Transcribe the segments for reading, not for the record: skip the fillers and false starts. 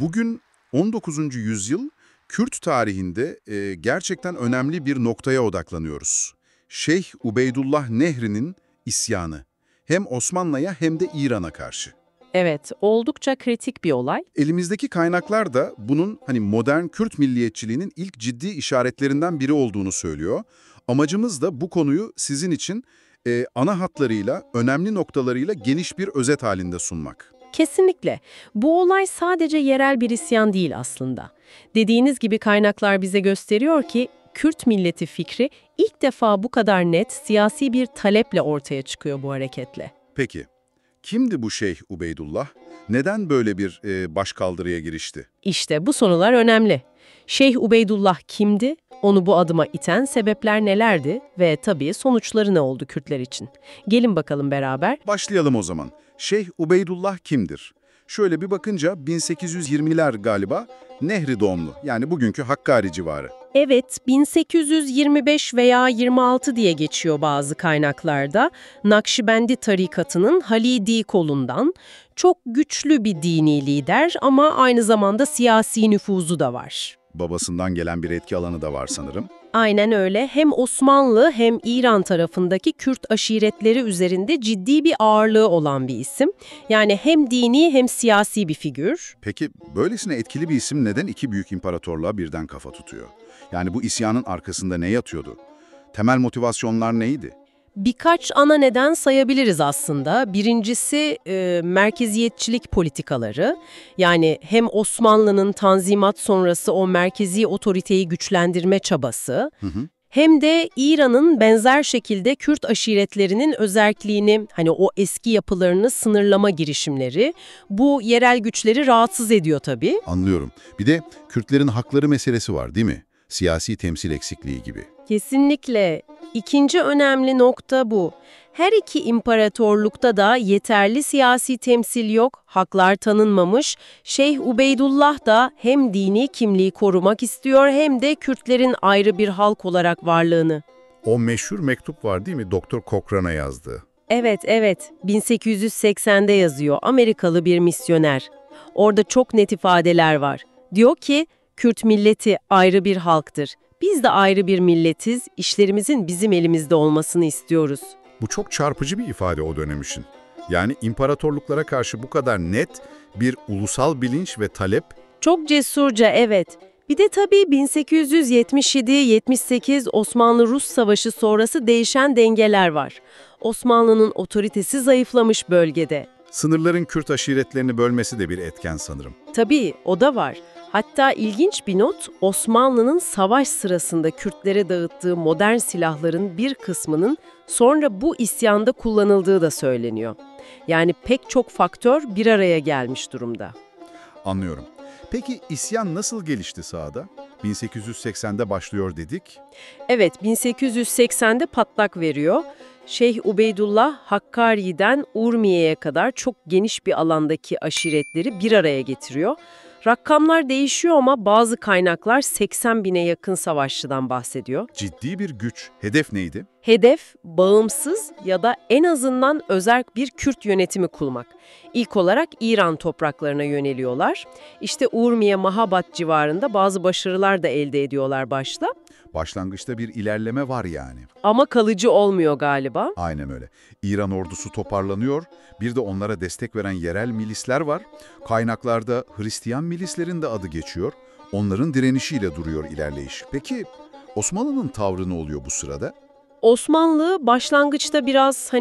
Bugün 19. yüzyıl Kürt tarihinde gerçekten önemli bir noktaya odaklanıyoruz. Şeyh Ubeydullah Nehri'nin isyanı. Hem Osmanlı'ya hem de İran'a karşı. Evet, oldukça kritik bir olay. Elimizdeki kaynaklar da bunun modern Kürt milliyetçiliğinin ilk ciddi işaretlerinden biri olduğunu söylüyor. Amacımız da bu konuyu sizin için ana hatlarıyla, önemli noktalarıyla geniş bir özet halinde sunmak. Kesinlikle. Bu olay sadece yerel bir isyan değil aslında. Dediğiniz gibi kaynaklar bize gösteriyor ki Kürt milleti fikri ilk defa bu kadar net siyasi bir taleple ortaya çıkıyor bu hareketle. Peki, kimdi bu Şeyh Ubeydullah? Neden böyle bir başkaldırıya girişti? İşte bu sorular önemli. Şeyh Ubeydullah kimdi? Onu bu adıma iten sebepler nelerdi? Ve tabii sonuçları ne oldu Kürtler için? Gelin bakalım beraber. Başlayalım o zaman. Şeyh Ubeydullah kimdir? Şöyle bir bakınca 1820'ler galiba, Nehri doğumlu, yani bugünkü Hakkari civarı. Evet, 1825 veya 26 diye geçiyor bazı kaynaklarda. Nakşibendi tarikatının Halidi kolundan çok güçlü bir dini lider ama aynı zamanda siyasi nüfuzu da var. Babasından gelen bir etki alanı da var sanırım. Aynen öyle. Hem Osmanlı hem İran tarafındaki Kürt aşiretleri üzerinde ciddi bir ağırlığı olan bir isim. Yani hem dini hem siyasi bir figür. Peki böylesine etkili bir isim neden iki büyük imparatorluğa birden kafa tutuyor? Yani bu isyanın arkasında ne yatıyordu? Temel motivasyonlar neydi? Birkaç ana neden sayabiliriz aslında. Birincisi merkeziyetçilik politikaları. Yani hem Osmanlı'nın Tanzimat sonrası o merkezi otoriteyi güçlendirme çabası, hem de İran'ın benzer şekilde Kürt aşiretlerinin özerkliğini, hani o eski yapılarını sınırlama girişimleri, bu yerel güçleri rahatsız ediyor tabii. Anlıyorum. Bir de Kürtlerin hakları meselesi var değil mi? Siyasi temsil eksikliği gibi. Kesinlikle. İkinci önemli nokta bu. Her iki imparatorlukta da yeterli siyasi temsil yok, haklar tanınmamış. Şeyh Ubeydullah da hem dini kimliği korumak istiyor hem de Kürtlerin ayrı bir halk olarak varlığını. O meşhur mektup var değil mi? Doktor Cochrane'a yazdığı. Evet. 1880'de yazıyor Amerikalı bir misyoner. Orada çok net ifadeler var. Diyor ki, Kürt milleti ayrı bir halktır. Biz de ayrı bir milletiz, işlerimizin bizim elimizde olmasını istiyoruz. Bu çok çarpıcı bir ifade o dönem için. Yani imparatorluklara karşı bu kadar net bir ulusal bilinç ve talep. Çok cesurca, evet. Bir de tabii 1877-78 Osmanlı-Rus Savaşı sonrası değişen dengeler var. Osmanlı'nın otoritesi zayıflamış bölgede. Sınırların Kürt aşiretlerini bölmesi de bir etken sanırım. Tabii, o da var. Hatta ilginç bir not, Osmanlı'nın savaş sırasında Kürtlere dağıttığı modern silahların bir kısmının sonra bu isyanda kullanıldığı da söyleniyor. Yani pek çok faktör bir araya gelmiş durumda. Anlıyorum. Peki isyan nasıl gelişti sahada? 1880'de başlıyor dedik. Evet, 1880'de patlak veriyor. Şeyh Ubeydullah, Hakkari'den Urmiye'ye kadar çok geniş bir alandaki aşiretleri bir araya getiriyor. Rakamlar değişiyor ama bazı kaynaklar 80 bine yakın savaşçıdan bahsediyor. Ciddi bir güç. Hedef neydi? Hedef, bağımsız ya da en azından özerk bir Kürt yönetimi kurmak. İlk olarak İran topraklarına yöneliyorlar. İşte Urmiye, Mahabat civarında bazı başarılar da elde ediyorlar başta. Başlangıçta bir ilerleme var yani. Ama kalıcı olmuyor galiba. Aynen öyle. İran ordusu toparlanıyor. Bir de onlara destek veren yerel milisler var. Kaynaklarda Hristiyan milislerin de adı geçiyor. Onların direnişiyle duruyor ilerleyiş. Peki Osmanlı'nın tavrı ne oluyor bu sırada? Osmanlı başlangıçta biraz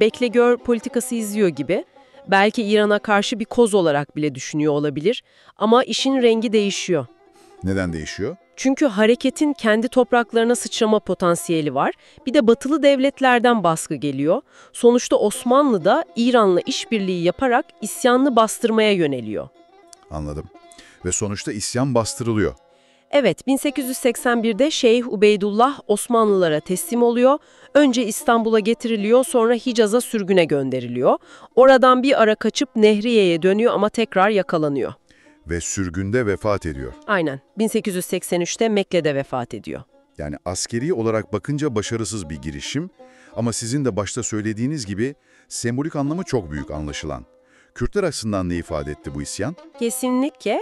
bekle gör politikası izliyor gibi. Belki İran'a karşı bir koz olarak bile düşünüyor olabilir. Ama işin rengi değişiyor. Neden değişiyor? Çünkü hareketin kendi topraklarına sıçrama potansiyeli var. Bir de batılı devletlerden baskı geliyor. Sonuçta Osmanlı da İran'la işbirliği yaparak isyanını bastırmaya yöneliyor. Anladım. Ve sonuçta isyan bastırılıyor. Evet, 1881'de Şeyh Ubeydullah Osmanlılara teslim oluyor. Önce İstanbul'a getiriliyor, sonra Hicaz'a sürgüne gönderiliyor. Oradan bir ara kaçıp Nehriye'ye dönüyor ama tekrar yakalanıyor. Ve sürgünde vefat ediyor. Aynen, 1883'te Mekke'de vefat ediyor. Yani askeri olarak bakınca başarısız bir girişim ama sizin de başta söylediğiniz gibi sembolik anlamı çok büyük anlaşılan. Kürtler açısından ne ifade etti bu isyan? Kesinlikle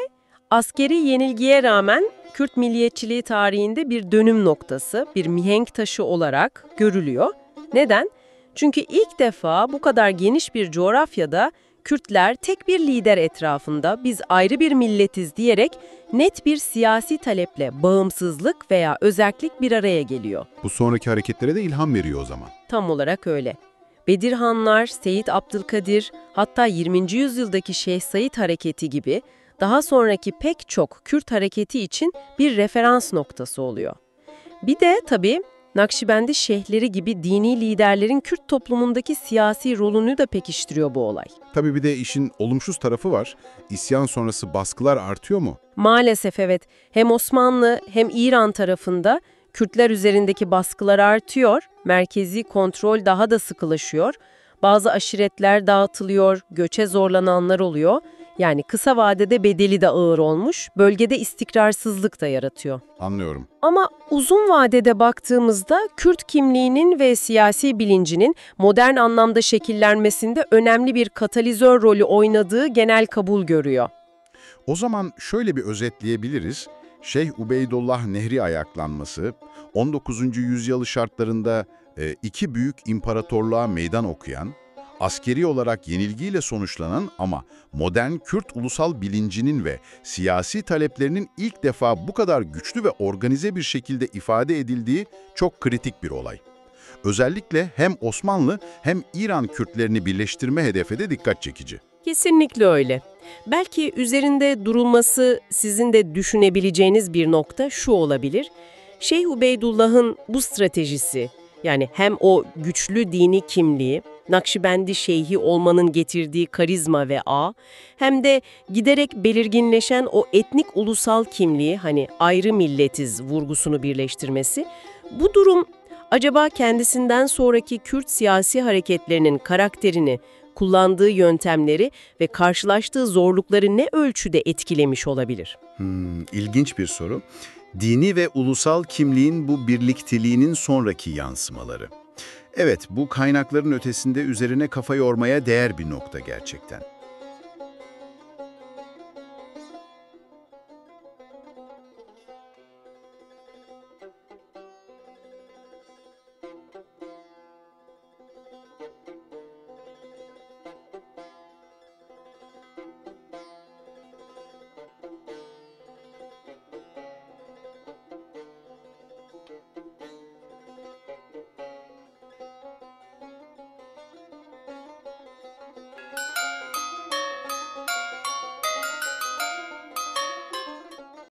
Askeri yenilgiye rağmen Kürt milliyetçiliği tarihinde bir dönüm noktası, bir mihenk taşı olarak görülüyor. Neden? Çünkü ilk defa bu kadar geniş bir coğrafyada Kürtler tek bir lider etrafında biz ayrı bir milletiz diyerek net bir siyasi taleple bağımsızlık veya özerklik bir araya geliyor. Bu sonraki hareketlere de ilham veriyor o zaman. Tam olarak öyle. Bedirhanlar, Seyit Abdülkadir, hatta 20. yüzyıldaki Şeyh Said hareketi gibi daha sonraki pek çok Kürt hareketi için bir referans noktası oluyor. Bir de tabii Nakşibendi şeyhleri gibi dini liderlerin Kürt toplumundaki siyasi rolünü de pekiştiriyor bu olay. Tabii bir de işin olumsuz tarafı var. İsyan sonrası baskılar artıyor mu? Maalesef evet, hem Osmanlı hem İran tarafında Kürtler üzerindeki baskılar artıyor, merkezi kontrol daha da sıkılaşıyor, bazı aşiretler dağıtılıyor, göçe zorlananlar oluyor. Yani kısa vadede bedeli de ağır olmuş, bölgede istikrarsızlık da yaratıyor. Anlıyorum. Ama uzun vadede baktığımızda Kürt kimliğinin ve siyasi bilincinin modern anlamda şekillenmesinde önemli bir katalizör rolü oynadığı genel kabul görüyor. O zaman şöyle bir özetleyebiliriz. Şeyh Ubeydullah Nehri ayaklanması, 19. yüzyılı şartlarında iki büyük imparatorluğa meydan okuyan, askeri olarak yenilgiyle sonuçlanan ama modern Kürt ulusal bilincinin ve siyasi taleplerinin ilk defa bu kadar güçlü ve organize bir şekilde ifade edildiği çok kritik bir olay. Özellikle hem Osmanlı hem İran Kürtlerini birleştirme hedefi de dikkat çekici. Kesinlikle öyle. Belki üzerinde durulması sizin de düşünebileceğiniz bir nokta şu olabilir. Şeyh Ubeydullah'ın bu stratejisi, yani hem o güçlü dini kimliği, Nakşibendi şeyhi olmanın getirdiği karizma ve ağ, hem de giderek belirginleşen o etnik ulusal kimliği, hani ayrı milletiz vurgusunu birleştirmesi, bu durum acaba kendisinden sonraki Kürt siyasi hareketlerinin karakterini, kullandığı yöntemleri ve karşılaştığı zorlukları ne ölçüde etkilemiş olabilir? İlginç bir soru. Dini ve ulusal kimliğin bu birlikteliğinin sonraki yansımaları. Evet, bu kaynakların ötesinde üzerine kafa yormaya değer bir nokta gerçekten.